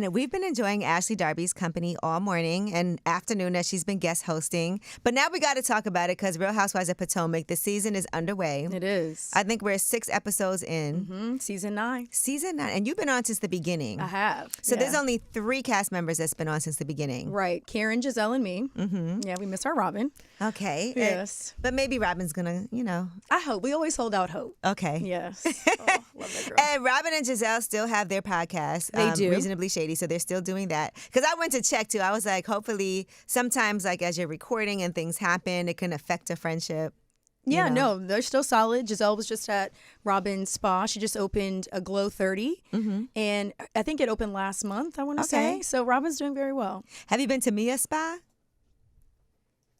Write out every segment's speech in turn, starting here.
And we've been enjoying Ashley Darby's company all morning and afternoon as she's been guest hosting. But now we got to talk about it because Real Housewives of Potomac, the season is underway. It is. I think we're 6 episodes in. Mm-hmm. Season 9. Season 9. And you've been on since the beginning. I have. So there's only 3 cast members that's been on since the beginning. Right. Karen, Giselle, and me. Mm-hmm. Yeah, we miss our Robin. Okay. Yes. But maybe Robin's going to, I hope. We always hold out hope. Okay. Yes. Oh, love that girl. And Robin and Giselle still have their podcast. They do. Reasonably Shady. So they're still doing that. Because I went to check too. I was like, hopefully sometimes like as you're recording and things happen, it can affect a friendship. Yeah, no, they're still solid. Giselle was just at Robin's spa. She just opened a Glow 30. Mm-hmm. And I think it opened last month, I want to say. So Robin's doing very well. Have you been to Mia's spa?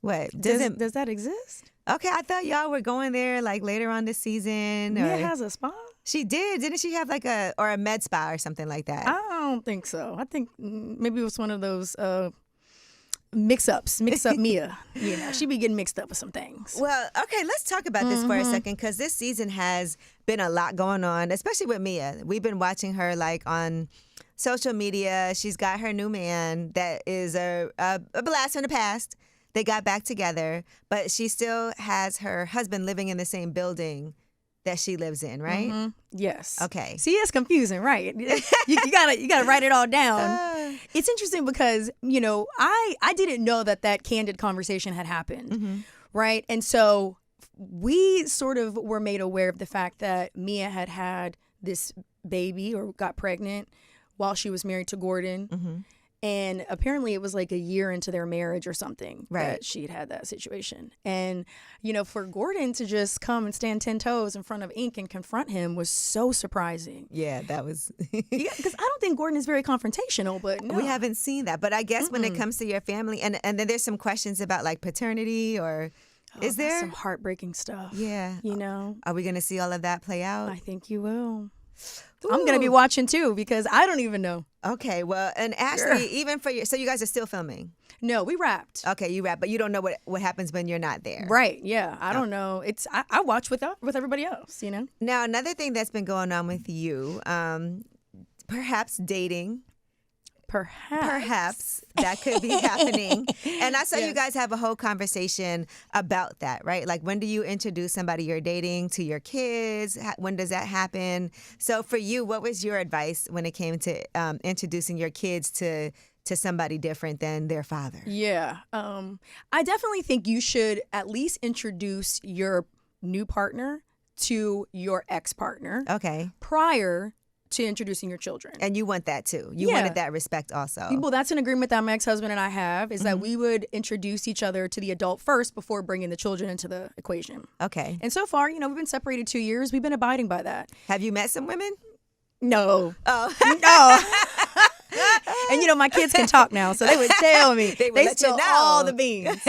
What? Does that exist? Okay, I thought y'all were going there like later on this season. Mia has a spa? She did. Didn't she have like a med spa or something like that? I don't think so. I think maybe it was one of those mix-up Mia. She be getting mixed up with some things. Well, okay, let's talk about this for a second because this season has been a lot going on, especially with Mia. We've been watching her like on social media. She's got her new man that is a blast from the past. They got back together, but she still has her husband living in the same building that she lives in, right? Mm-hmm. Yes. Okay. See, it's confusing, right? you gotta write it all down. It's interesting because I didn't know that candid conversation had happened, right? And so we sort of were made aware of the fact that Mia had this baby or got pregnant while she was married to Gordon. Mm-hmm. And apparently it was like a year into their marriage or something that she'd had that situation. And, for Gordon to just come and stand 10 toes in front of Ink and confront him was so surprising. Yeah, that was... Because I don't think Gordon is very confrontational, but no. We haven't seen that. But I guess when it comes to your family, and then there's some questions about like paternity or... is there? Some heartbreaking stuff. Yeah. Are we going to see all of that play out? I think you will. Ooh. I'm going to be watching too because I don't even know. Okay, well, and Ashley, even for so you guys are still filming? No, we wrapped. Okay, you wrapped, but you don't know what happens when you're not there. Right, yeah. I don't know. I watch with everybody else, Now, another thing that's been going on with you, perhaps dating. Perhaps that could be happening. And I saw you guys have a whole conversation about that, right? Like, when do you introduce somebody you're dating to your kids? When does that happen? So for you, what was your advice when it came to introducing your kids to somebody different than their father? Yeah. I definitely think you should at least introduce your new partner to your ex-partner. Okay. Prior to introducing your children. And you want that too. You wanted that respect also. Well, that's an agreement that my ex-husband and I have, is that we would introduce each other to the adult first before bringing the children into the equation. Okay. And so far, we've been separated 2 years. We've been abiding by that. Have you met some women? No. Oh. No. And my kids can talk now, so they would tell me. They spill all the beans.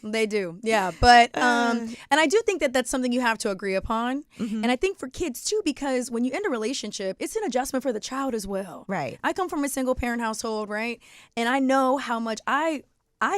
They do, yeah. But and I do think that that's something you have to agree upon. Mm-hmm. And I think for kids too, because when you end a relationship, it's an adjustment for the child as well. Right. I come from a single parent household, right? And I know how much I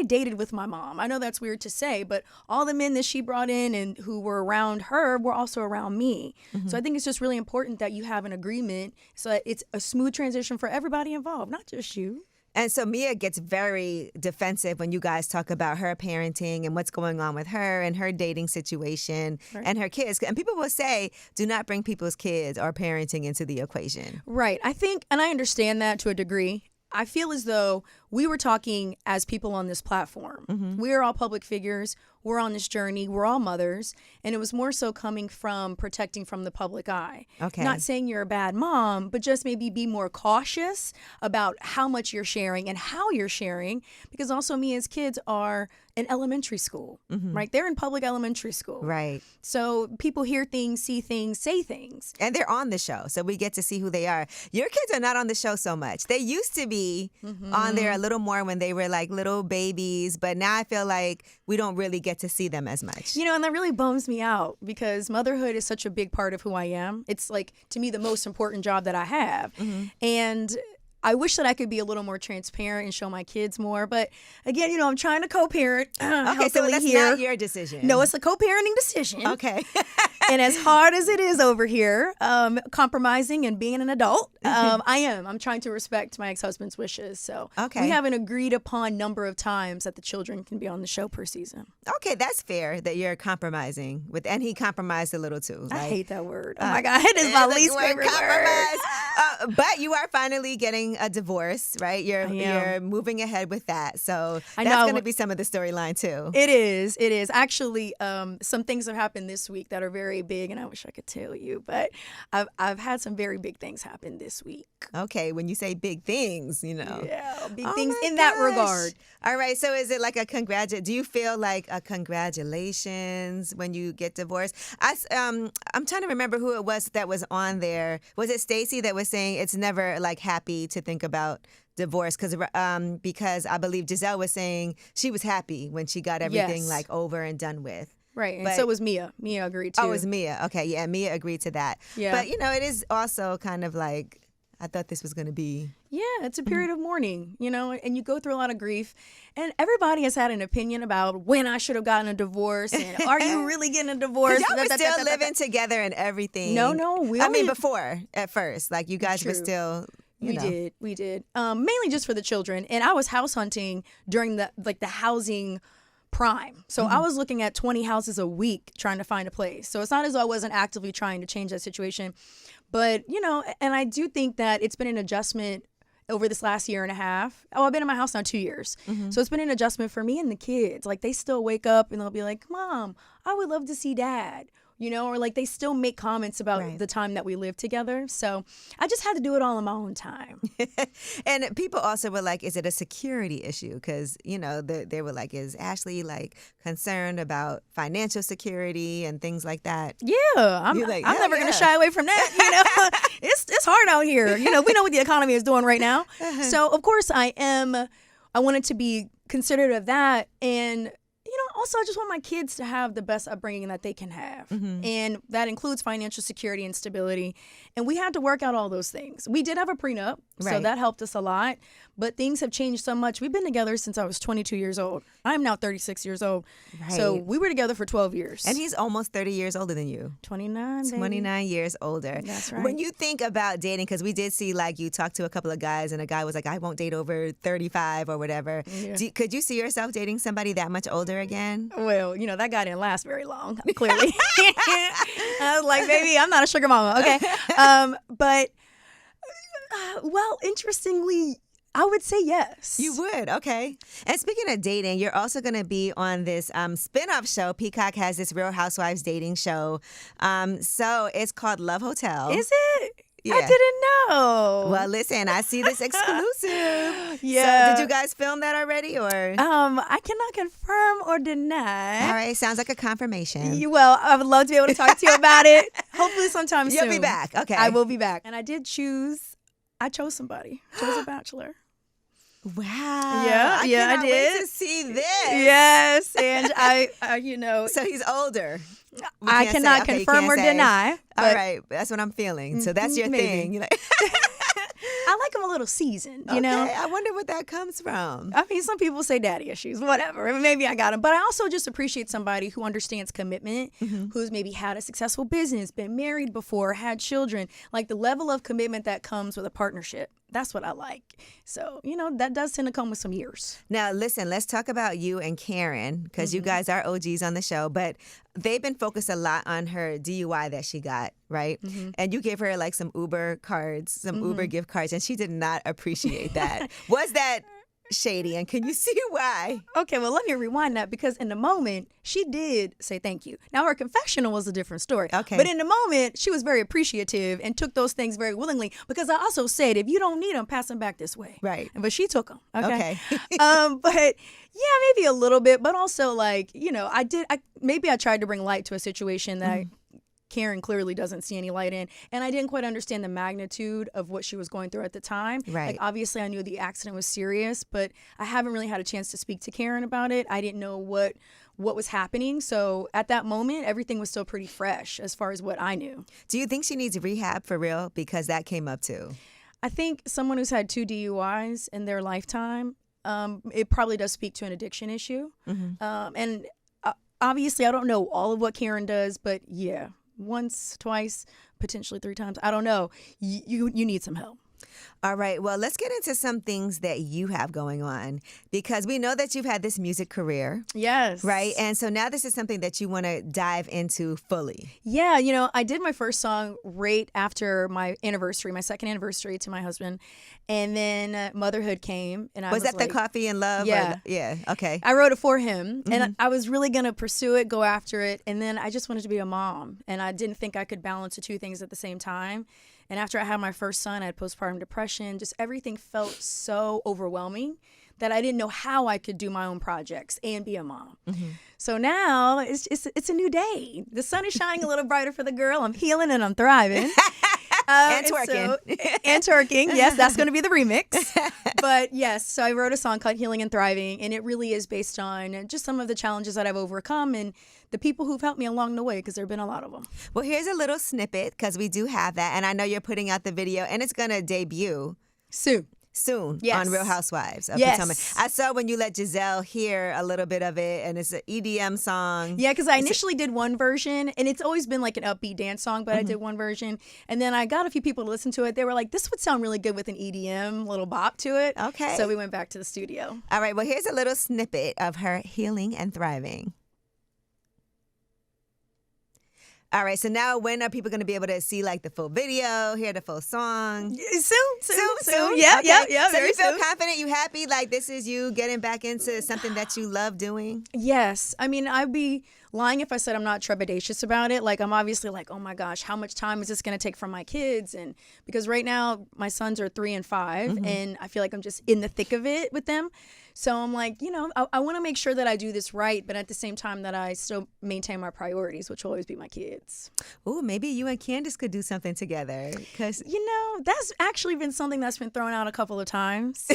dated with my mom. I know that's weird to say, but all the men that she brought in and who were around her were also around me. Mm-hmm. So I think it's just really important that you have an agreement so that it's a smooth transition for everybody involved, not just you. And so Mia gets very defensive when you guys talk about her parenting and what's going on with her and her dating situation and her kids. And people will say, do not bring people's kids or parenting into the equation. Right. I think, and I understand that to a degree. I feel as though we were talking as people on this platform. Mm-hmm. We're all public figures. We're on this journey. We're all mothers. And it was more so coming from protecting from the public eye. Okay. Not saying you're a bad mom, but just maybe be more cautious about how much you're sharing and how you're sharing. Because also Mia's kids are in elementary school, right? They're in public elementary school. Right. So people hear things, see things, say things. And they're on the show, so we get to see who they are. Your kids are not on the show so much. They used to be on there a little more when they were like little babies, but now I feel like we don't really get to see them as much. And that really bums me out because motherhood is such a big part of who I am. It's like, to me, the most important job that I have. Mm-hmm. And I wish that I could be a little more transparent and show my kids more. But again, I'm trying to co-parent. Okay, so that's not your decision. No, it's a co-parenting decision. Okay. And as hard as it is over here, compromising and being an adult, I'm trying to respect my ex-husband's wishes. So we have an agreed upon number of times that the children can be on the show per season. Okay, that's fair that you're compromising with, and he compromised a little too. I hate that word. Oh my God, it is my least favorite word. But you are finally getting a divorce, right? You're moving ahead with that. So that's going to be some of the storyline too. It is. Actually, some things have happened this week that are very big, and I wish I could tell you, but I've had some very big things happen this week. Okay, when you say big things, Yeah, big things in that regard. All right, so is it like do you feel like a congratulations when you get divorced? I'm trying to remember who it was that was on there. Was it Stacy that was saying it's never like happy to think about divorce because I believe Giselle was saying she was happy when she got everything like over and done with. Right, and so was Mia. Mia agreed too. Oh, it was Mia. Okay, yeah, Mia agreed to that. Yeah. But, it is also kind of like, I thought this was going to be... Yeah, it's a period of mourning, and you go through a lot of grief. And everybody has had an opinion about when I should have gotten a divorce and are you really getting a divorce? Y'all were still living together and everything. No. Before, at first. Like, you guys were still... We did. Mainly just for the children. And I was house hunting during the housing prime. So I was looking at 20 houses a week trying to find a place. So it's not as though I wasn't actively trying to change that situation. But, and I do think that it's been an adjustment over this last year and a half. Oh, I've been in my house now 2 years. So it's been an adjustment for me and the kids. Like, they still wake up and they'll be like, Mom, I would love to see Dad. Or like they still make comments about the time that we live together. So I just had to do it all in my own time. And people also were like, is it a security issue? Because, they were like, is Ashley like concerned about financial security and things like that? Yeah, I'm never going to shy away from that. It's hard out here. We know what the economy is doing right now. So, of course, I wanted to be considerate of that. And also, I just want my kids to have the best upbringing that they can have. And that includes financial security and stability. And we had to work out all those things. We did have a prenup, so that helped us a lot. But things have changed so much. We've been together since I was 22 years old. I'm now 36 years old. Right. So we were together for 12 years. And he's almost 30 years older than you. 29, baby. 29 years older. That's right. When you think about dating, because we did see like you talked to a couple of guys and a guy was like, I won't date over 35 or whatever. Yeah. Could you see yourself dating somebody that much older again? Well, that guy didn't last very long, clearly. I was like, baby, I'm not a sugar mama, okay? Well, interestingly, I would say yes. You would, okay. And speaking of dating, you're also going to be on this spin-off show. Peacock has this Real Housewives dating show. So it's called Love Hotel. Is it? Yeah. I didn't know. Well, listen, I see this exclusive. Yeah. So did you guys film that already, or? I cannot confirm or deny. All right, sounds like a confirmation. Well, I would love to be able to talk to you about it. Hopefully sometime soon. You'll be back. Okay. I will be back. And I chose somebody. Chose a bachelor. Wow. Yeah, I did. Wait to see this. Yes, and I So he's older. I cannot confirm or deny. All right, that's what I'm feeling. So that's your thing. You're like, I like him a little seasoned, Okay, I wonder what that comes from. I mean, some people say daddy issues, whatever. Maybe I got him. But I also just appreciate somebody who understands commitment, who's maybe had a successful business, been married before, had children, like the level of commitment that comes with a partnership. That's what I like. So, that does tend to come with some years. Now, listen, let's talk about you and Karen, because you guys are OGs on the show, but they've been focused a lot on her DUI that she got, right? And you gave her like some Uber cards, some Uber gift cards, and she did not appreciate that. Was that shady, and can you see why? Okay, well, let me rewind that, because in the moment, she did say thank you. Now, her confessional was a different story. Okay. But in the moment, she was very appreciative and took those things very willingly, because I also said, if you don't need them, pass them back this way. Right. But she took them. Okay. But yeah, maybe a little bit, but also like, maybe I tried to bring light to a situation that Karen clearly doesn't see any light in. And I didn't quite understand the magnitude of what she was going through at the time. Right. Like, obviously, I knew the accident was serious, but I haven't really had a chance to speak to Karen about it. I didn't know what was happening. So at that moment, everything was still pretty fresh as far as what I knew. Do you think she needs rehab for real? Because that came up too. I think someone who's had 2 DUIs in their lifetime, it probably does speak to an addiction issue. And obviously, I don't know all of what Karen does, but yeah, once, twice, potentially 3 times. I don't know. You need some help. All right. Well, let's get into some things that you have going on, because we know that you've had this music career. Yes. Right. And so now this is something that you want to dive into fully. Yeah. I did my first song right after my anniversary, my second anniversary to my husband. And then motherhood came. And I was that like, the Coffee and Love? Yeah. Yeah. Okay. I wrote it for him. And I was really going to pursue it, go after it. And then I just wanted to be a mom. And I didn't think I could balance the 2 things at the same time. And after I had my first son, I had postpartum depression. Just everything felt so overwhelming that I didn't know how I could do my own projects and be a mom. So now it's a new day. The sun is shining a little brighter for the girl. I'm healing and I'm thriving. And twerking. And twerking. Yes, that's going to be the remix. But yes, so I wrote a song called Healing and Thriving, and it really is based on just some of the challenges that I've overcome and the people who've helped me along the way, because there have been a lot of them. Well, here's a little snippet, because we do have that. And I know you're putting out the video, and it's going to debut soon Yes. on Real Housewives of Yes. Potomac. I saw when you let Giselle hear a little bit of it, and it's an EDM song. Yeah, because I initially did one version, and it's always been like an upbeat dance song, but I did one version. And then I got a few people to listen to it. They were like, this would sound really good with an EDM little bop to it. Okay. So we went back to the studio. All right, well, here's a little snippet of her healing and thriving. All right, so now when are people going to be able to see like the full video, hear the full song? Soon. Yeah, Okay. So very you feel soon. confident, you happy, like this is you getting back into something that you love doing? Yes. I mean, I'd be lying if I said I'm not trepidatious about it. Like, I'm obviously like, oh my gosh, how much time is this going to take from my kids? And because right now my sons are 3 and 5, and I feel like I'm just in the thick of it with them. So I'm like, I want to make sure that I do this right, but at the same time that I still maintain my priorities, which will always be my kids. Ooh, maybe you and Candace could do something together. Because that's actually been something that's been thrown out a couple of times.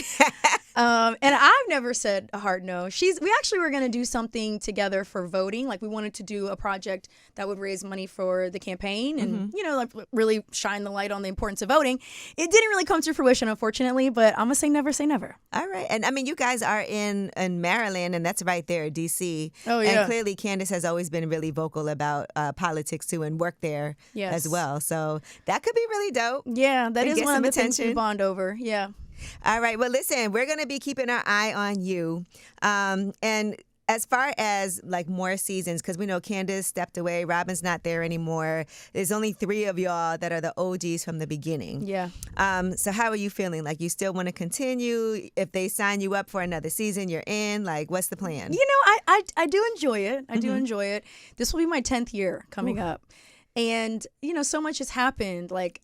And I've never said a hard no. We actually were going to do something together for voting. Like, we wanted to do a project that would raise money for the campaign and, like really shine the light on the importance of voting. It didn't really come to fruition, unfortunately, but I'm going to say never say never. All right. And I mean, you guys are in Maryland, and that's right there, D.C. Oh, yeah. And clearly Candace has always been really vocal about politics too, and worked there as well. So that could be really dope. Yeah, that And is get one of some the things we attention. bond over. Yeah. All right. Well, listen, we're going to be keeping our eye on you. And as far as like more seasons, because we know Candace stepped away, Robin's not there anymore. There's only 3 of y'all that are the OGs from the beginning. Yeah. So how are you feeling? Like, you still want to continue? If they sign you up for another season, you're in? Like, what's the plan? I do enjoy it. I do enjoy it. This will be my 10th year coming up. And, so much has happened. Like,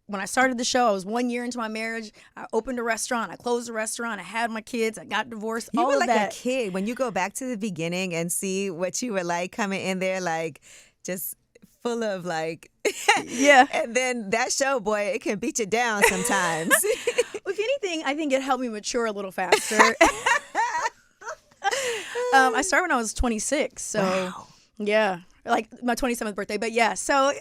when I started the show, I was 1 year into my marriage. I opened a restaurant. I closed a restaurant. I had my kids. I got divorced. You all were of like that. a kid. When you go back to the beginning and see what you were like coming in there, like just full of like, Yeah. And then that show, boy, it can beat you down sometimes. If anything, I think it helped me mature a little faster. I started when I was 26. So, Wow. yeah. Like my 27th birthday, but yeah. So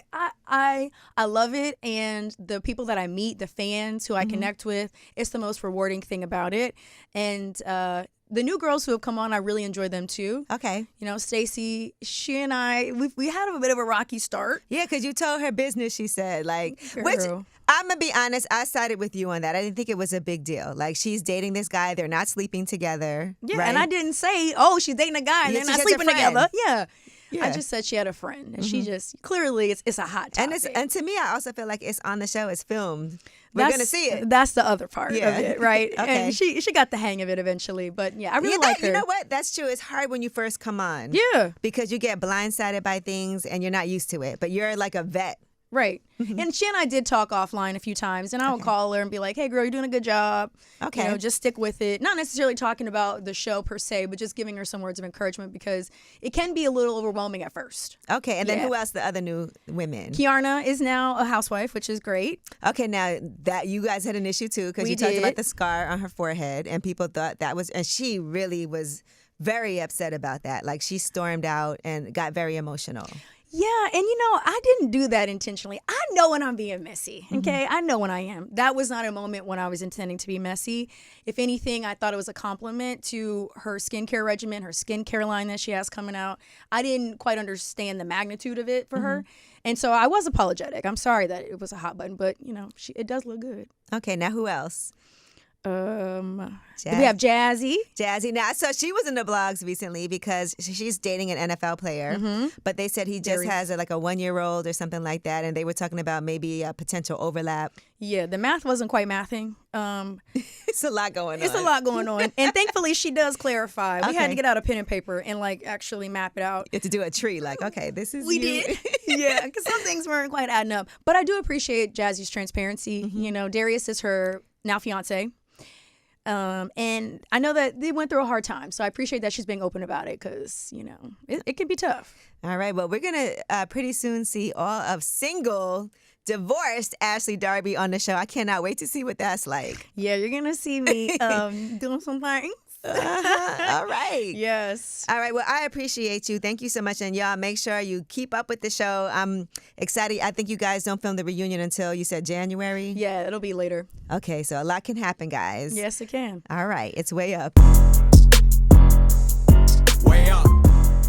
I love it, and the people that I meet, the fans who I connect with, it's the most rewarding thing about it. And the new girls who have come on, I really enjoy them too. Okay. Stacy, she and I, we had a bit of a rocky start. Yeah, because you told her business, she said. Like, Girl. which I'm going to be honest, I sided with you on that. I didn't think it was a big deal. Like, she's dating this guy. They're not sleeping together. Yeah, right? and I didn't say, she's dating a guy and Yeah, they're she not has a sleeping friend. together. Yeah. Yeah. I just said she had a friend, and she just, clearly it's a hot topic. And to me, I also feel like it's on the show. It's filmed. We're going to see it. That's the other part Yeah. of it, right? Okay. And she got the hang of it eventually, but yeah, I really like her. You know what? That's true. It's hard when you first come on. Yeah. Because you get blindsided by things and you're not used to it. But you're like a vet. Right. And she and I did talk offline a few times, and I would call her and be like, hey, girl, you're doing a good job. Okay. Just stick with it. Not necessarily talking about the show per se, but just giving her some words of encouragement, because it can be a little overwhelming at first. Okay. And then Yeah. who else? The other new women? Kiarna is now a housewife, which is great. Okay. Now, that you guys had an issue too, because We you talked did. about the scar on her forehead, and people thought that was, and she really was very upset about that. Like, she stormed out and got very emotional. Yeah, and I didn't do that intentionally. I know when I'm being messy, okay? I know when I am. That was not a moment when I was intending to be messy. If anything, I thought it was a compliment to her skincare regimen, her skincare line that she has coming out. I didn't quite understand the magnitude of it for her. And so I was apologetic. I'm sorry that it was a hot button, but, it does look good. Okay, now who else? We have Jazzy. Now, so she was in the blogs recently because she's dating an NFL player, but they said he just has a 1-year-old or something like that, and they were talking about maybe a potential overlap. Yeah, the math wasn't quite mathing. It's a lot going on. It's a lot going on. And thankfully, she does clarify. We had to get out a pen and paper and actually map it out. You have to do a tree. Okay, this is We you. did. Yeah, because some things weren't quite adding up. But I do appreciate Jazzy's transparency. Darius is her now fiance. And I know that they went through a hard time, so I appreciate that she's being open about it because, it can be tough. All right, well, we're going to pretty soon see all of single, divorced Ashley Darby on the show. I cannot wait to see what that's like. Yeah, you're going to see me doing some things. All right. Yes. All right. Well, I appreciate you. Thank you so much. And y'all, make sure you keep up with the show. I'm excited. I think you guys don't film the reunion until you said January. Yeah, it'll be later. Okay. So a lot can happen, guys. Yes, it can. All right. It's way up.